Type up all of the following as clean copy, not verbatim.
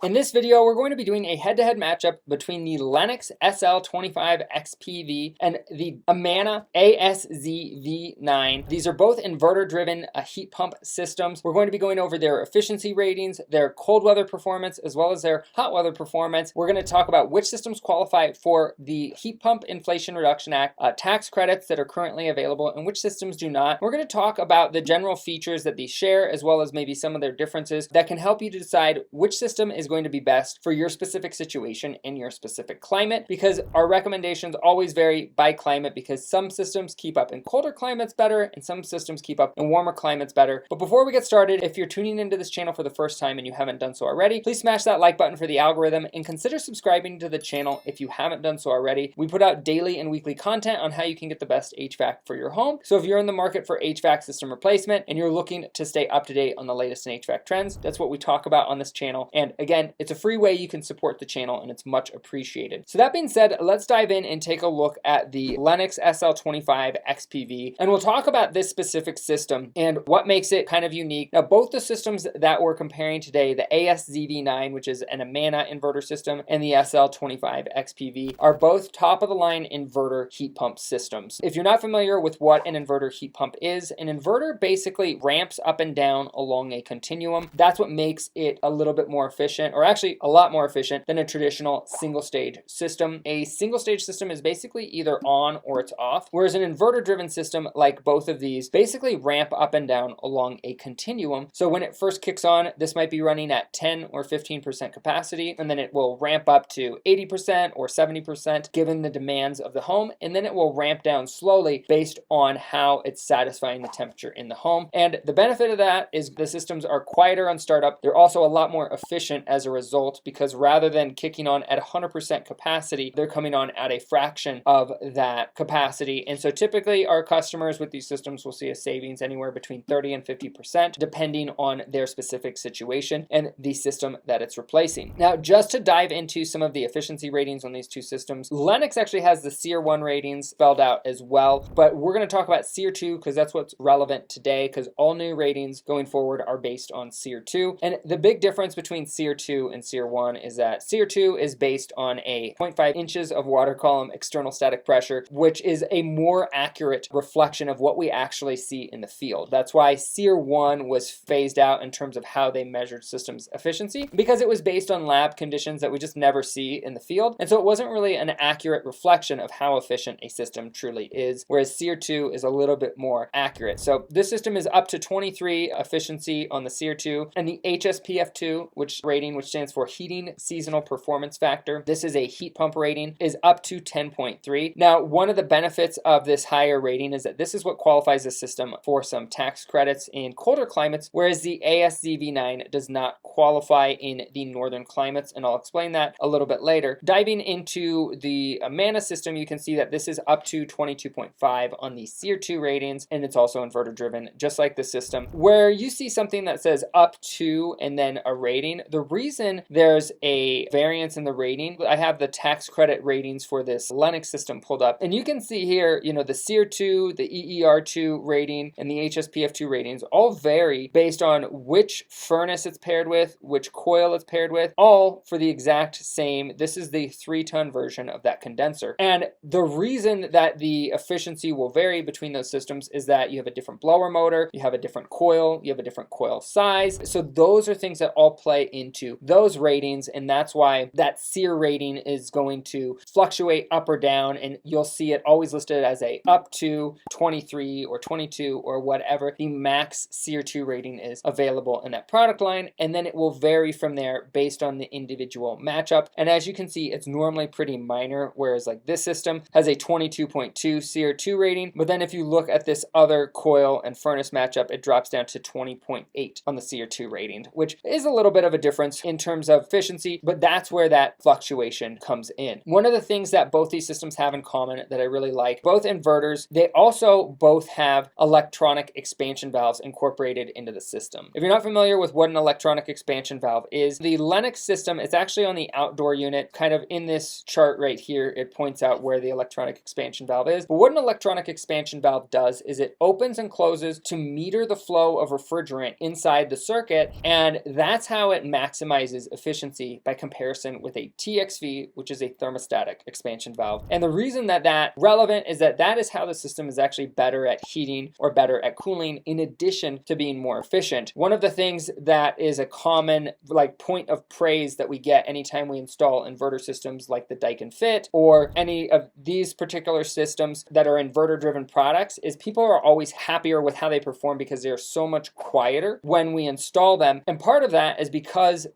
In this video, we're going to be doing a head-to-head matchup between the Lennox SL25XPV and the Amana ASZV9. These are both inverter-driven heat pump systems. We're going to be going over their efficiency ratings, their cold weather performance, as well as their hot weather performance. We're going to talk about which systems qualify for the Heat Pump Inflation Reduction Act tax credits that are currently available and which systems do not. We're going to talk about the general features that these share, as well as maybe some of their differences that can help you to decide which system is going to be best for your specific situation in your specific climate, because our recommendations always vary by climate, because some systems keep up in colder climates better and some systems keep up in warmer climates better. But before we get started, if you're tuning into this channel for the first time and you haven't done so already, please smash that like button for the algorithm and consider subscribing to the channel if you haven't done so already. We put out daily and weekly content on how you can get the best HVAC for your home. So if you're in the market for HVAC system replacement and you're looking to stay up to date on the latest in HVAC trends, that's what we talk about on this channel. And again, it's a free way you can support the channel and it's much appreciated. So that being said, let's dive in and take a look at the Lennox SL25XPV, and we'll talk about this specific system and what makes it kind of unique. Now, both the systems that we're comparing today, the ASZV9, which is an Amana inverter system, and the SL25XPV, are both top of the line inverter heat pump systems. If you're not familiar with what an inverter heat pump is, an inverter basically ramps up and down along a continuum. That's what makes it a little bit more efficient, or actually a lot more efficient than a traditional single stage system. A single stage system is basically either on or it's off, whereas an inverter driven system like both of these basically ramp up and down along a continuum. So when it first kicks on, this might be running at 10 or 15% capacity, and then it will ramp up to 80% or 70% given the demands of the home, and then it will ramp down slowly based on how it's satisfying the temperature in the home. And the benefit of that is the systems are quieter on startup. They're also a lot more efficient as a result, because rather than kicking on at 100% capacity, they're coming on at a fraction of that capacity. And so typically our customers with these systems will see a savings anywhere between 30 and 50% depending on their specific situation and the system that it's replacing. Now, just to dive into some of the efficiency ratings on these two systems, Lennox actually has the SEER 1 ratings spelled out as well, but we're going to talk about SEER 2 because that's what's relevant today, because all new ratings going forward are based on SEER 2. And the big difference between SEER 2 and SEER 1 is that SEER 2 is based on a 0.5 inches of water column external static pressure, which is a more accurate reflection of what we actually see in the field. That's why SEER 1 was phased out in terms of how they measured systems efficiency, because it was based on lab conditions that we just never see in the field. And so it wasn't really an accurate reflection of how efficient a system truly is, whereas SEER 2 is a little bit more accurate. So this system is up to 23 efficiency on the SEER 2, and the HSPF2, which stands for Heating Seasonal Performance Factor. This is a heat pump rating, is up to 10.3. Now, one of the benefits of this higher rating is that this is what qualifies the system for some tax credits in colder climates, whereas the ASZV9 does not qualify in the northern climates, and I'll explain that a little bit later. Diving into the Amana system, you can see that this is up to 22.5 on the SEER 2 ratings, and it's also inverter driven, just like the system. Where you see something that says up to and then a rating, the reason there's a variance in the rating, I have the tax credit ratings for this Lennox system pulled up, and you can see here, the SEER 2, the EER2 rating, and the HSPF2 ratings all vary based on which furnace it's paired with, which coil it's paired with, all for the exact same. This is the 3-ton version of that condenser. And the reason that the efficiency will vary between those systems is that you have a different blower motor, you have a different coil, you have a different coil size. So those are things that all play into those ratings, and that's why that SEER rating is going to fluctuate up or down, and you'll see it always listed as a up to 23 or 22 or whatever the max SEER 2 rating is available in that product line, and then it will vary from there based on the individual matchup. And as you can see, it's normally pretty minor, whereas like this system has a 22.2 SEER 2 rating, but then if you look at this other coil and furnace matchup, it drops down to 20.8 on the SEER 2 rating, which is a little bit of a difference in terms of efficiency, but that's where that fluctuation comes in. One of the things that both these systems have in common that I really like, both inverters, they also both have electronic expansion valves incorporated into the system. If you're not familiar with what an electronic expansion valve is, the Lennox system, it's actually on the outdoor unit, kind of in this chart right here, it points out where the electronic expansion valve is. But what an electronic expansion valve does is it opens and closes to meter the flow of refrigerant inside the circuit, and that's how it maximizes maximizes efficiency by comparison with a TXV, which is a thermostatic expansion valve. And the reason that that's relevant is that that is how the system is actually better at heating or better at cooling, in addition to being more efficient. One of the things that is a common point of praise that we get anytime we install inverter systems like the Daikin Fit or any of these particular systems that are inverter driven products is people are always happier with how they perform because they're so much quieter when we install them. And part of that is because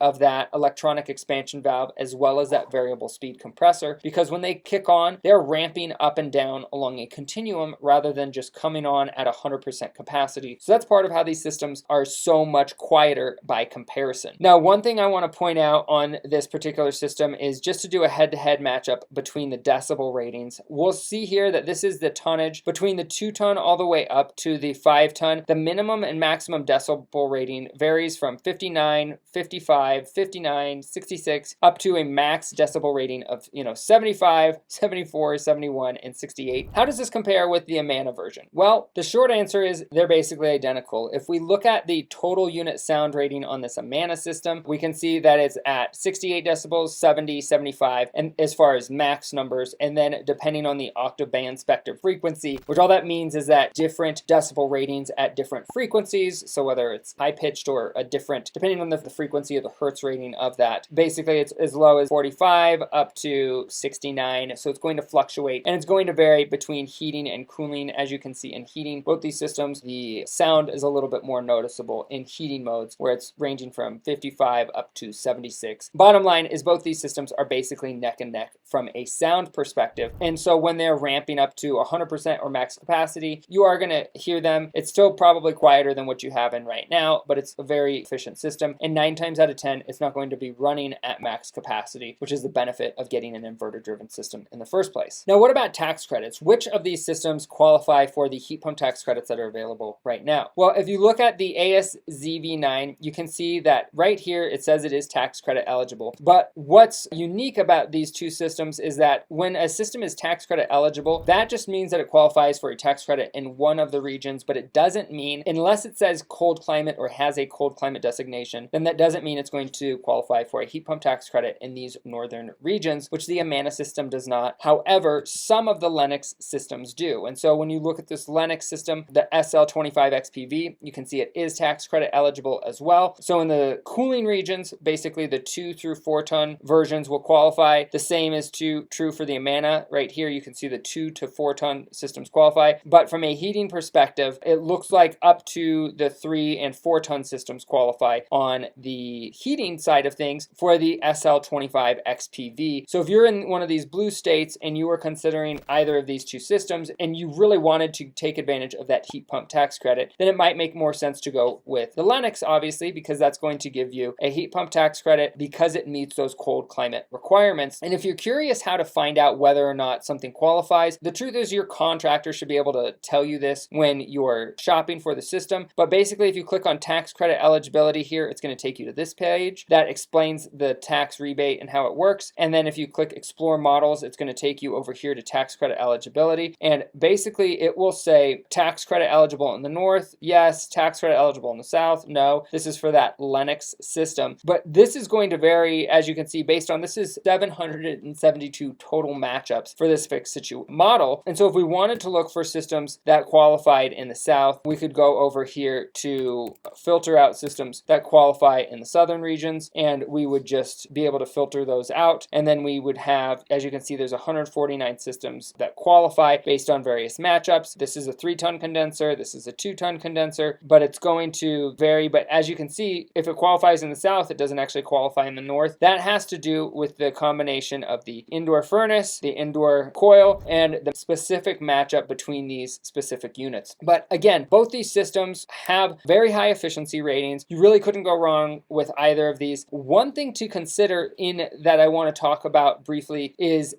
of that electronic expansion valve as well as that variable speed compressor, because when they kick on, they're ramping up and down along a continuum rather than just coming on at 100% capacity. So that's part of how these systems are so much quieter by comparison. Now, one thing I want to point out on this particular system is just to do a head-to-head matchup between the decibel ratings. We'll see here that this is the tonnage between the 2-ton all the way up to the 5-ton. The minimum and maximum decibel rating varies from 59, 55, 59, 66, up to a max decibel rating of 75, 74, 71, and 68. How does this compare with the Amana version? Well, the short answer is they're basically identical. If we look at the total unit sound rating on this Amana system, we can see that it's at 68 decibels, 70, 75, and as far as max numbers, and then depending on the octave band spectrum frequency, which all that means is that different decibel ratings at different frequencies, so whether it's high pitched or a different, depending on the frequency of the hertz rating of that, basically it's as low as 45 up to 69, so it's going to fluctuate, and it's going to vary between heating and cooling. As you can see in heating, both these systems, the sound is a little bit more noticeable in heating modes where it's ranging from 55 up to 76. Bottom line is both these systems are basically neck and neck from a sound perspective, and so when they're ramping up to 100% or max capacity, you are going to hear them. It's still probably quieter than what you have in right now, but it's a very efficient system, and 9 times out of 10 it's not going to be running at max capacity, which is the benefit of getting an inverter driven system in the first place. Now, what about tax credits? Which of these systems qualify for the heat pump tax credits that are available right now? Well, if you look at the ASZV9, you can see that right here it says it is tax credit eligible. But what's unique about these two systems is that when a system is tax credit eligible, that just means that it qualifies for a tax credit in one of the regions, but it doesn't mean, unless it says cold climate or has a cold climate designation, then that doesn't mean it's going to qualify for a heat pump tax credit in these northern regions, which the Amana system does not. However, some of the Lennox systems do. And so when you look at this Lennox system, the SL25XPV, you can see it is tax credit eligible as well. So in the cooling regions, basically the 2 through 4 ton versions will qualify. The same is true for the Amana. Right here, you can see the 2 to 4 ton systems qualify. But from a heating perspective, it looks like up to the 3 and 4 ton systems qualify on the heating side of things for the SL25XPV. So if you're in one of these blue states and you are considering either of these two systems and you really wanted to take advantage of that heat pump tax credit, then it might make more sense to go with the Lennox, obviously, because that's going to give you a heat pump tax credit because it meets those cold climate requirements. And if you're curious how to find out whether or not something qualifies, the truth is your contractor should be able to tell you this when you're shopping for the system. But basically, if you click on tax credit eligibility here, it's going to take you to this page that explains the tax rebate and how it works. And then if you click explore models, it's going to take you over here to tax credit eligibility. And basically it will say tax credit eligible in the north, yes. Tax credit eligible in the south, no. This is for that Lennox system. But this is going to vary, as you can see, based on, this is 772 total matchups for this fixed situ model. And so if we wanted to look for systems that qualified in the south, we could go over here to filter out systems that qualify in the southern regions, and we would just be able to filter those out. And then we would have, as you can see, there's 149 systems that qualify based on various matchups. This is a 3-ton condenser, this is a 2-ton condenser, but it's going to vary. But as you can see, if it qualifies in the south, it doesn't actually qualify in the north. That has to do with the combination of the indoor furnace, the indoor coil, and the specific matchup between these specific units. But again, both these systems have very high efficiency ratings. You really couldn't go wrong with either of these. One thing to consider in that I want to talk about briefly is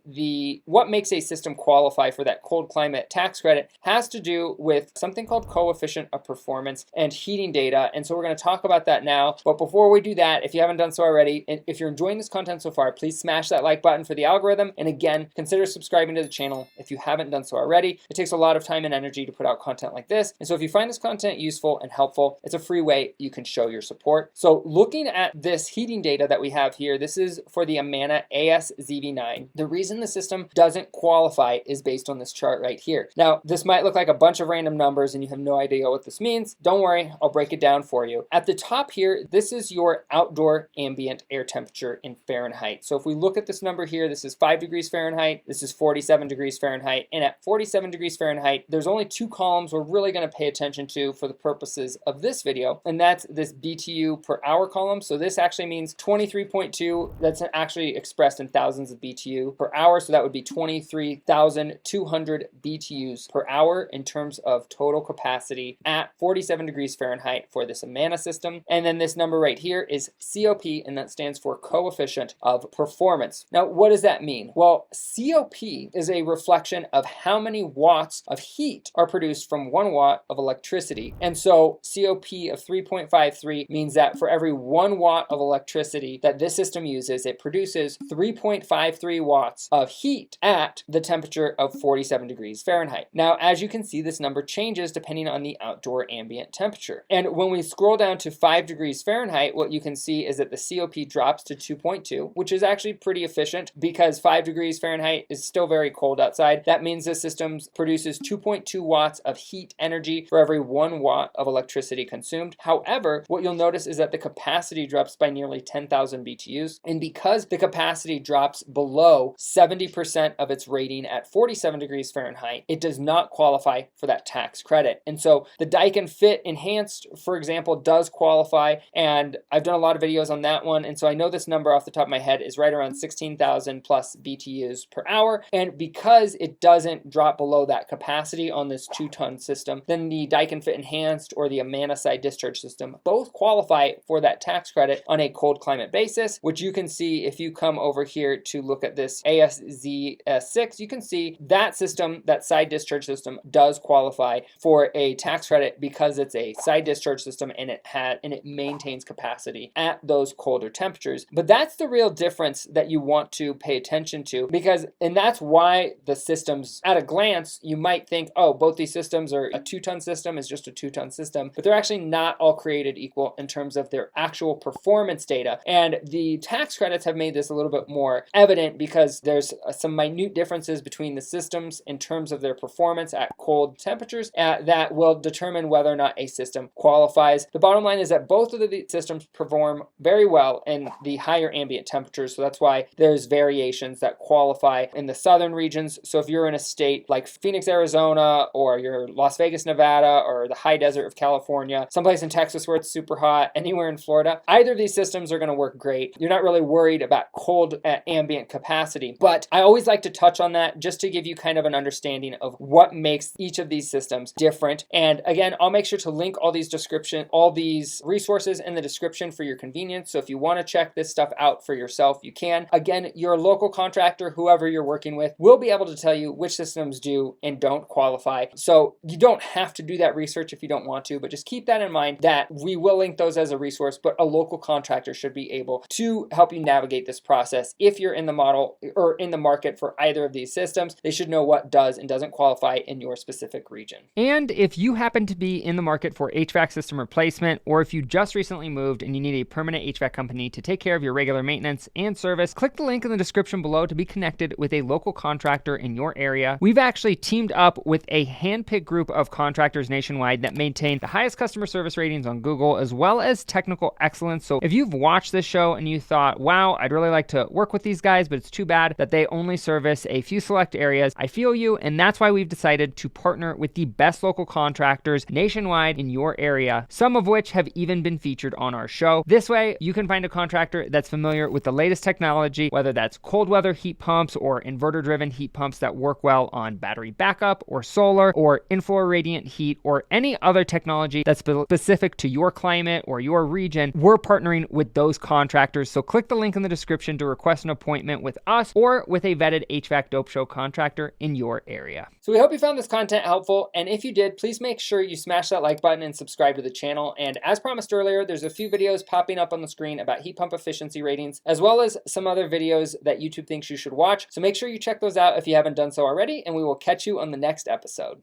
what makes a system qualify for that cold climate tax credit has to do with something called coefficient of performance and heating data. And so we're going to talk about that now. But before we do that, if you haven't done so already, and if you're enjoying this content so far, please smash that like button for the algorithm. And again, consider subscribing to the channel if you haven't done so already. It takes a lot of time and energy to put out content like this. And so if you find this content useful and helpful, it's a free way you can show your support. So looking at this heating data that we have here, this is for the Amana ASZV9. The reason the system doesn't qualify is based on this chart right here. Now, this might look like a bunch of random numbers and you have no idea what this means. Don't worry, I'll break it down for you. At the top here, this is your outdoor ambient air temperature in Fahrenheit. So if we look at this number here, this is 5 degrees Fahrenheit, this is 47 degrees Fahrenheit, and at 47 degrees Fahrenheit, there's only two columns we're really going to pay attention to for the purposes of this video, and that's this BTU per hour column. So this actually means 23.2, that's actually expressed in thousands of BTU per hour, so that would be 23,200 BTUs per hour in terms of total capacity at 47 degrees Fahrenheit for this Amana system. And then this number right here is COP, and that stands for coefficient of performance. Now, what does that mean? Well, COP is a reflection of how many watts of heat are produced from 1 watt of electricity. And so COP of 3.53 means that for every 1 watt of electricity that this system uses, it produces 3.53 watts of heat at the temperature of 47 degrees Fahrenheit. Now, as you can see, this number changes depending on the outdoor ambient temperature. And when we scroll down to 5 degrees Fahrenheit, what you can see is that the COP drops to 2.2, which is actually pretty efficient because 5 degrees Fahrenheit is still very cold outside. That means the system produces 2.2 watts of heat energy for every 1 watt of electricity consumed. However, what you'll notice is that the capacity drops by nearly 10,000 BTUs. And because the capacity drops below 70% of its rating at 47 degrees Fahrenheit, it does not qualify for that tax credit. And so the Daikin Fit Enhanced, for example, does qualify, and I've done a lot of videos on that one, and so I know this number off the top of my head is right around 16,000 plus BTUs per hour. And because it doesn't drop below that capacity on this 2-ton system, then the Daikin Fit Enhanced or the Amana side discharge system both qualify for that tax credit on a cold climate basis, which you can see if you come over here to look at this ASZV9, you can see that system, that side discharge system, does qualify for a tax credit because it's a side discharge system and it maintains capacity at those colder temperatures. But that's the real difference that you want to pay attention to, and that's why the systems, at a glance, you might think, oh, both these systems are a 2-ton system is just a 2-ton system, but they're actually not all created equal in terms of their actual performance data. And the tax credits have made this a little bit more evident because there's some minute differences between the systems in terms of their performance at cold temperatures that will determine whether or not a system qualifies. The bottom line is that both of the systems perform very well in the higher ambient temperatures, so that's why there's variations that qualify in the southern regions. So if you're in a state like Phoenix, Arizona, or you're Las Vegas, Nevada, or the high desert of California, someplace in Texas where it's super hot, anywhere in Florida, either of these systems are going to work great. You're not really worried about cold ambient capacity, but I always like to touch on that just to give you kind of an understanding of what makes each of these systems different. And again, I'll make sure to link all these resources in the description for your convenience. So if you want to check this stuff out for yourself, you can. Again, your local contractor, whoever you're working with, will be able to tell you which systems do and don't qualify. So you don't have to do that research if you don't want to, but just keep that in mind that we will link those as a resource, but a local contractor should be able to help you navigate this process. If you're in the model or in the market for either of these systems, they should know what does and doesn't qualify in your specific region. And if you happen to be in the market for HVAC system replacement, or if you just recently moved and you need a permanent HVAC company to take care of your regular maintenance and service, click the link in the description below to be connected with a local contractor in your area. We've actually teamed up with a handpicked group of contractors nationwide that maintain the highest customer service ratings on Google, as well as technical excellence. So if you've watched this show and you thought, wow, I'd really like to work with these guys, but it's too bad that they only service a few select areas, I feel you, and that's why we've decided to partner with the best local contractors nationwide in your area, some of which have even been featured on our show. This way, you can find a contractor that's familiar with the latest technology, whether that's cold weather heat pumps or inverter-driven heat pumps that work well on battery backup or solar or inflow radiant heat or any other technology that's specific to your climate or your region. We're partnering with those contractors. So click the link in the description to request an appointment with us or with a vetted HVAC Dope Show contractor in your area. So we hope you found this content helpful, and if you did, please make sure you smash that like button and subscribe to the channel. And as promised earlier, there's a few videos popping up on the screen about heat pump efficiency ratings, as well as some other videos that YouTube thinks you should watch. So make sure you check those out if you haven't done so already, and we will catch you on the next episode.